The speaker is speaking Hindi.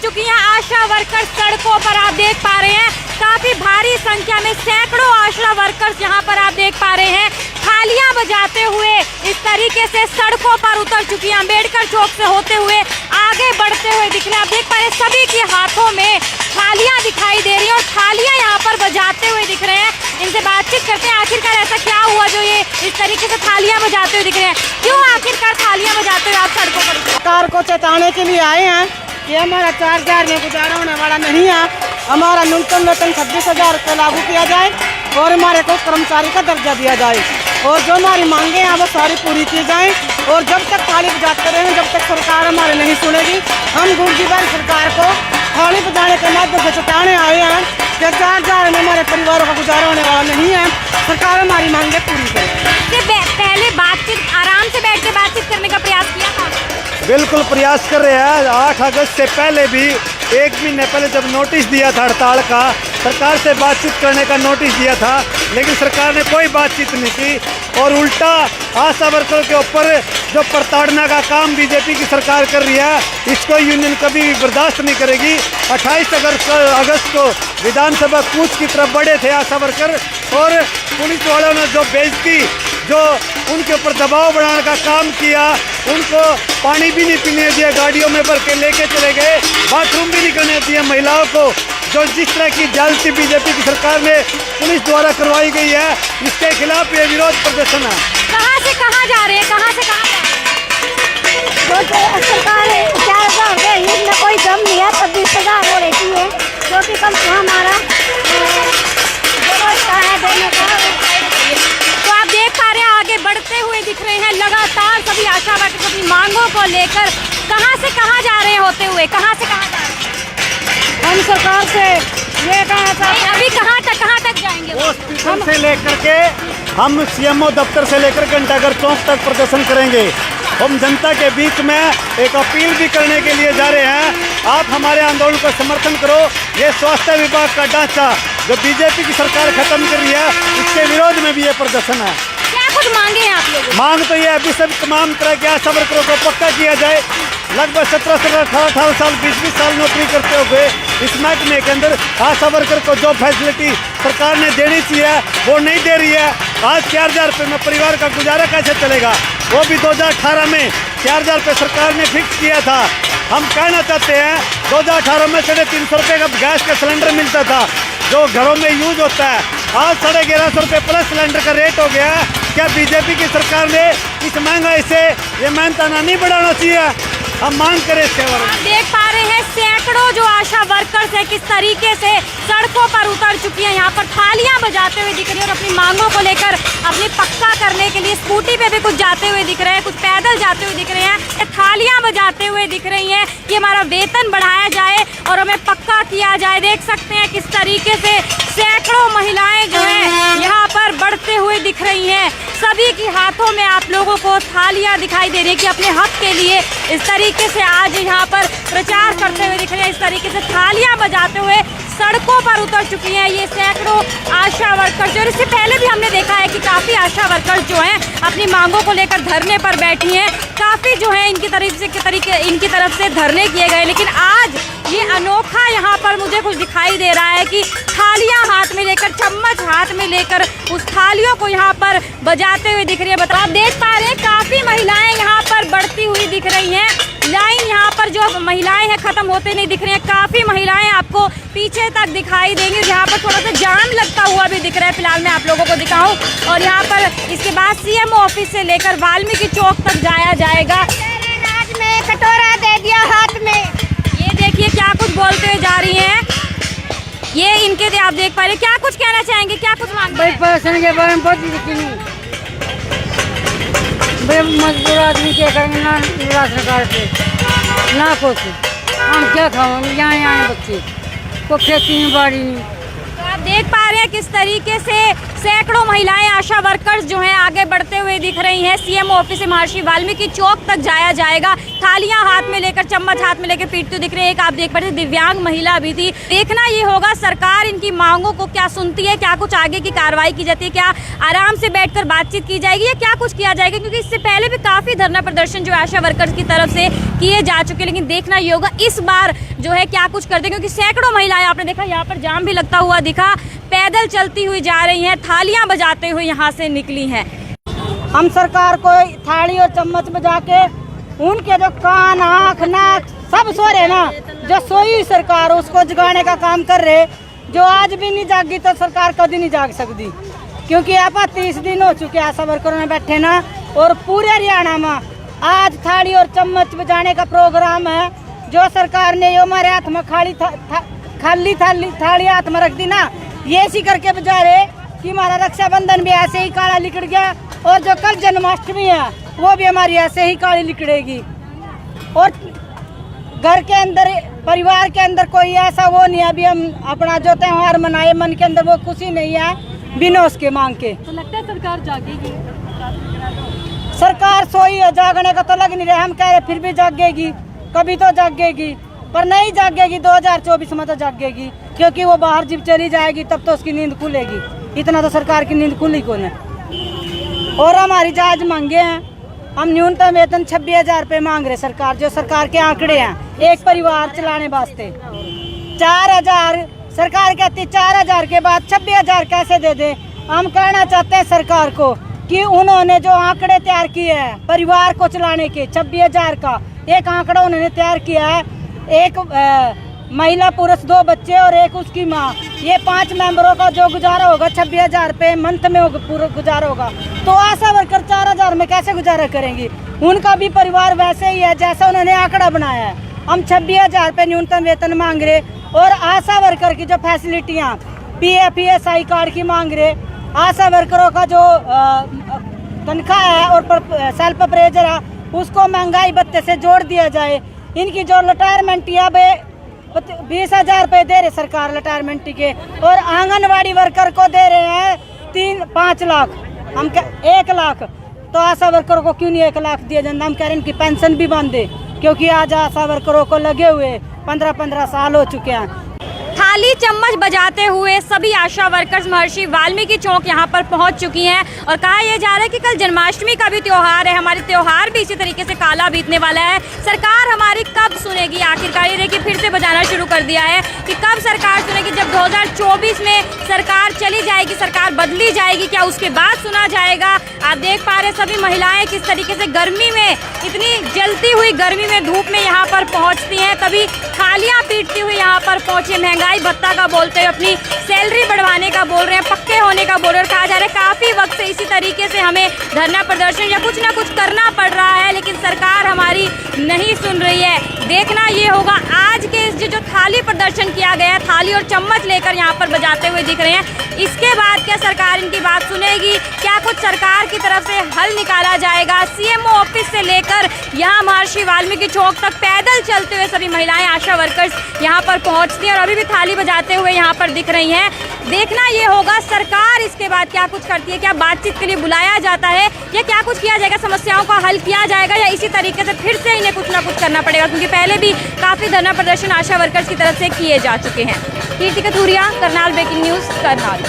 चुकी हैं आशा वर्कर सड़कों पर। आप देख पा रहे हैं काफी भारी संख्या में सैकड़ों आशा वर्कर्स यहाँ पर आप देख पा रहे हैं थालियां बजाते हुए इस तरीके से सड़कों पर उतर चुकी हैं। अम्बेडकर चौक से होते हुए आगे बढ़ते हुए दिख रहे हैं। आप देख पा रहे हैं सभी के हाथों में थालियां दिखाई दे रही हैं और थालियां यहाँ पर बजाते हुए दिख रहे हैं। इनसे बातचीत करते हैं आखिरकार ऐसा क्या हुआ जो ये इस तरीके से थालियां बजाते हुए दिख रहे हैं। क्यों आखिरकार थालियां बजाते हुए आप सड़कों पर? सरकार को चेताने के लिए आए हैं कि हमारा 4000 में गुजारा होने वाला नहीं है। हमारा न्यूनतम वेतन 26,000 रुपये लागू किया जाए और हमारे को कर्मचारी का दर्जा दिया जाए और जो हमारी मांगे हैं वो सारी पूरी की जाए। और जब तक थाली बजाते रहें, जब तक सरकार हमारे नहीं सुनेगी, हम गुर्जीबान सरकार को थाली बजाने के माध्यम से चेताने आए हैं कि 4000 में हमारे परिवारों का गुजारा होने वाला नहीं है। सरकार हमारी मांगे पूरी करे। पहले बातचीत आराम से बैठ के बातचीत करने का प्रयास किया था? बिल्कुल प्रयास कर रहे हैं। 8 अगस्त से पहले भी 1 महीने पहले जब नोटिस दिया था हड़ताल का, सरकार से बातचीत करने का नोटिस दिया था, लेकिन सरकार ने कोई बातचीत नहीं की और उल्टा आशा वर्कर के ऊपर जो प्रताड़ना का काम बीजेपी की सरकार कर रही है, इसको यूनियन कभी भी बर्दाश्त नहीं करेगी। 28 अगस्त को विधानसभा कूच की तरफ बढ़े थे आशा वर्कर और पुलिस वालों ने जो बेइज्जती, जो उनके ऊपर दबाव बढ़ाने का काम किया, उनको पानी भी नहीं पीने दिया, गाड़ियों में भर के लेके चले गए, बाथरूम भी नहीं करने दिया महिलाओं को। जो जिस तरह की जालती बीजेपी की सरकार में पुलिस द्वारा करवाई गई है, इसके खिलाफ ये विरोध प्रदर्शन है। कहाँ से कहाँ जा रहे हैं, कहाँ से कहाँ जा रहे हैं? सरकार 4000 है, इसमें कोई दम नहीं है। 26,000 हो रही है जो कि कम हमारा व्यवस्था है देने का। तो आप देख पा रहे हैं आगे बढ़ते हुए दिख रहे हैं लगातार सभी आशा वर्कर अपनी मांगों को लेकर। कहाँ से कहाँ जा रहे हैं होते हुए, कहाँ से कहाँ जा रहे हैं? हम सरकार से ये कहना चाहते हैं, अभी कहाँ तक जाएंगे? हॉस्पिटल से लेकर के हम सीएमओ दफ्तर से लेकर घंटाघर चौक तक प्रदर्शन करेंगे। हम जनता के बीच में एक अपील भी करने के लिए जा रहे हैं, आप हमारे आंदोलन को समर्थन करो। ये स्वास्थ्य विभाग का ढांचा जो बीजेपी की सरकार खत्म कर रही है, इसके विरोध में भी ये प्रदर्शन है। क्या कुछ मांगे हैं आप लोगों? मांग तो ये अभी सब तमाम तरह के आशा वर्करों को पक्का किया जाए। लगभग 17 से 18 साल 20 साल नौकरी करते हुए इस महकमे के अंदर आशा वर्कर को जो फैसिलिटी सरकार ने देनी चाहिए वो नहीं दे रही है। आज 4000 रुपये में परिवार का गुजारा कैसे चलेगा? वो भी 2018 में 4000 रुपये सरकार ने फिक्स किया था। हम कहना चाहते हैं 2018 में 350 रुपये का गैस का सिलेंडर मिलता था जो घरों में यूज होता है, आज 1150 रुपये प्लस सिलेंडर का रेट हो गया। क्या बीजेपी की सरकार ने इस महंगाई से ये मेहनताना नहीं बढ़ाना चाहिए? हम मांग करें इसके बारे में। आप देख पा रहे हैं सैकड़ों जो आशा वर्कर्स हैं किस तरीके से सड़कों पर उतर चुकी हैं, यहाँ पर थालियां बजाते हुए दिख रही है और अपनी मांगों को लेकर अपनी पक्का करने के लिए स्कूटी पे भी कुछ जाते हुए दिख रहे हैं, कुछ पैदल जाते हुए दिख रहे हैं, थालियां बजाते हुए दिख रही हैं कि हमारा वेतन बढ़ाया जाए और हमें पक्का किया जाए। देख सकते हैं किस तरीके से सैकड़ों महिलाएं जो है यहाँ पर बढ़ते हुए दिख रही हैं। सभी के हाथों में आप लोगों को थालियां दिखाई दे रही है कि अपने हक के लिए इस तरीके से आज यहाँ पर प्रचार करते हुए दिख रहे हैं। इस तरीके से थालियां बजाते हुए सड़कों पर उतर चुकी हैं ये सैकड़ों आशा वर्कर जो, इससे पहले भी हमने देखा है कि काफ़ी आशा वर्कर जो हैं अपनी मांगों को लेकर धरने पर बैठी हैं। काफ़ी जो है इनकी तरफ से धरने किए गए, लेकिन आज ये अनोखा यहाँ पर मुझे कुछ दिखाई दे रहा है कि थालियां हाथ में लेकर, चम्मच हाथ में लेकर उस थालियों को यहाँ पर बजाते हुए दिख रही है। आप देख पा रहे हैं काफ़ी महिलाएं यहाँ पर बढ़ती हुई दिख रही हैं। लाइन यहाँ पर जो महिलाएं हैं ख़त्म होते नहीं दिख रही हैं। काफ़ी महिलाएं आपको पीछे तक दिखाई देंगी, जहाँ पर थोड़ा सा जाम लगता हुआ भी दिख रहा है। फिलहाल मैं आप लोगों को दिखाऊं और यहाँ पर इसके बाद सीएमओ ऑफिस से लेकर वाल्मीकि चौक तक जाया जाएगा। नाच में कटोरा दे दिया हाथ में। ये देखिए क्या कुछ बोलते हुए जा रही हैं ये इनके, आप देख पा रहे हैं। क्या कुछ कहना चाहेंगे, क्या कुछ मांगते हैं? पैसे के बारे में बहुत यकीन मजदूर आदमी क्या करेंगे, ना राशन कार्ड पे ना कुछ, हम क्या खाओ, यहाँ बच्चे को खेती नहीं बाड़ी नहीं। तो आप देख पा रहे हैं किस तरीके से सैकड़ों महिलाएं आशा वर्कर्स जो हैं आगे बढ़ते हुए दिख रही हैं। सीएम ऑफिस से महर्षि वाल्मीकि चौक तक जाया जाएगा। थालियां हाथ में लेकर, चम्मच हाथ में लेकर पीटते हुए दिख रही है। एक आप देख पा रहे दिव्यांग महिला भी थी। देखना ये होगा सरकार इनकी मांगों को क्या सुनती है, क्या कुछ आगे की कार्रवाई की जाती है, क्या आराम से बैठकर बातचीत की जाएगी या क्या कुछ किया जाएगा, क्योंकि इससे पहले भी काफी धरना प्रदर्शन जो आशा वर्कर्स की तरफ से किए जा चुके। लेकिन देखना ये होगा इस बार जो है क्या कुछ करते, क्योंकि सैकड़ों महिलाएं, आपने देखा यहाँ पर जाम भी लगता हुआ दिखा, पैदल चलती हुई जा रही हैं, थालियां बजाते हुए यहाँ से निकली हैं। हम सरकार को थाली और चम्मच बजा के उनके जो कान, आँख, नाक सब सो रहे ना, जो सोई सरकार उसको जगाने का काम कर रहे। जो आज भी नहीं जागी तो सरकार कभी नहीं जाग सकती, क्योंकि आप 30 दिन हो चुके आशा वर्करों में बैठे ना, और पूरे हरियाणा में आज थाली और चम्मच बजाने का प्रोग्राम है। जो सरकार ने ये हमारे हाथ में खाली थाली हाथ में रख दी ना, ये ऐसी करके बजा रहे कि हमारा रक्षाबंधन भी ऐसे ही काला लिकड़ गया, और जो कल जन्माष्टमी है वो भी हमारी ऐसे ही काली लिकड़ेगी। और घर के अंदर, परिवार के अंदर कोई ऐसा वो नहीं है अभी हम अपना जो त्यौहार मनाए, मन के अंदर वो खुशी नहीं है बिना उसके मांग के। तो लगता है सरकार जागेगी? सरकार सोई है, जागने का तो लग नहीं रहा। हम कह रहे फिर भी जागेगी, कभी तो जागेगी, पर नहीं जागेगी। 2024 में तो जागेगी, क्योंकि वो बाहर जब चली जाएगी तब तो उसकी नींद खुलेगी। इतना तो सरकार की नींद खुली कौन है। और हमारी जायज मांगे हैं, हम न्यूनतम वेतन 26,000 रुपये मांग रहे सरकार, जो सरकार के आंकड़े हैं एक परिवार चलाने वास्ते। 4,000 सरकार कहती, 4,000 के बाद 26,000 कैसे दे दे। हम कहना चाहते हैं सरकार को कि उन्होंने जो आंकड़े तैयार किए हैं परिवार को चलाने के, 26,000 का एक आंकड़ा उन्होंने तैयार किया है। एक महिला पुरुष, 2 बच्चे और एक उसकी माँ, ये 5 मेंबरों का जो गुजारा होगा 26,000 रुपये मंथ में पूरा गुजारा होगा। तो आशा वर्कर 4,000 में कैसे गुजारा करेंगी? उनका भी परिवार वैसे ही है जैसा उन्होंने आंकड़ा बनाया है। हम 26,000 रुपये न्यूनतम वेतन मांग रहे, और आशा वर्कर की जो फैसिलिटियाँ PFESI कार्ड की मांग रहे, आशा वर्करों का जो तनख्वाह है और सेल्फ अप्रेजर है उसको महंगाई भत्ते से जोड़ दिया जाए। इनकी जो रिटायरमेंट है अब 20,000 रुपये दे रहे सरकार रिटायरमेंट के, और आंगनवाड़ी वर्कर को दे रहे हैं 3-5 लाख, हम 1 लाख। तो आशा वर्करों को क्यों नहीं 1 लाख दिया जाता? हम कह रहे हैं इनकी पेंशन भी बंद है, क्योंकि आज आशा वर्करों को लगे हुए 15-15 साल हो चुके हैं। थाली चम्मच बजाते हुए सभी आशा वर्कर्स महर्षि वाल्मीकि चौक यहाँ पर पहुँच चुकी हैं, और कहा यह जा रहा है कि कल जन्माष्टमी का भी त्योहार है, हमारे त्योहार भी इसी तरीके से काला बीतने वाला है। सरकार हमारी कब सुनेगी? आखिरकार ये देखिए फिर से बजाना शुरू कर दिया है कि कब सरकार सुनेगी। जब 2024 में सरकार चली जाएगी, सरकार बदली जाएगी, क्या उसके बाद सुना जाएगा? आप देख पा रहे सभी महिलाएं किस तरीके से गर्मी में, इतनी जलती हुई गर्मी में, धूप में यहाँ पर पहुँचती हैं, तभी थालियाँ पीटती हुई यहाँ पर पहुँचे। महंगाई भत्ता का बोलते हैं, अपनी सैलरी बढ़वाने का बोल रहे हैं, पक्के होने का बोल रहे हैं। कहा जा रहा है काफ़ी वक्त से इसी तरीके से हमें धरना प्रदर्शन या कुछ ना कुछ करना पड़ रहा है, लेकिन सरकार हमारी नहीं सुन रही है। देखना ये होगा आज के जो थाली प्रदर्शन किया गया है, थाली और चम्मच लेकर यहाँ पर बजाते हुए दिख रहे हैं, इसके बाद क्या सरकार इनकी बात सुनेगी? क्या कुछ सरकार की तरफ से हल निकाला जाएगा? CMO ऑफिस से लेकर यहाँ महर्षि वाल्मीकि चौक तक पैदल चलते हुए सभी महिलाएं, आशा वर्कर्स यहाँ पर पहुँचती हैं और अभी भी थाली बजाते हुए यहाँ पर दिख रही हैं। देखना ये होगा सरकार इसके बाद क्या कुछ करती है, क्या बातचीत के लिए बुलाया जाता है या क्या कुछ किया जाएगा, समस्याओं का हल किया जाएगा, या इसी तरीके से फिर से इन्हें कुछ ना कुछ करना पड़ेगा, क्योंकि पहले भी काफ़ी धरना प्रदर्शन आशा वर्कर्स की तरफ से किए जा चुके हैं। कीर्ति कथूरिया, करनाल ब्रेकिंग न्यूज़, करनाल।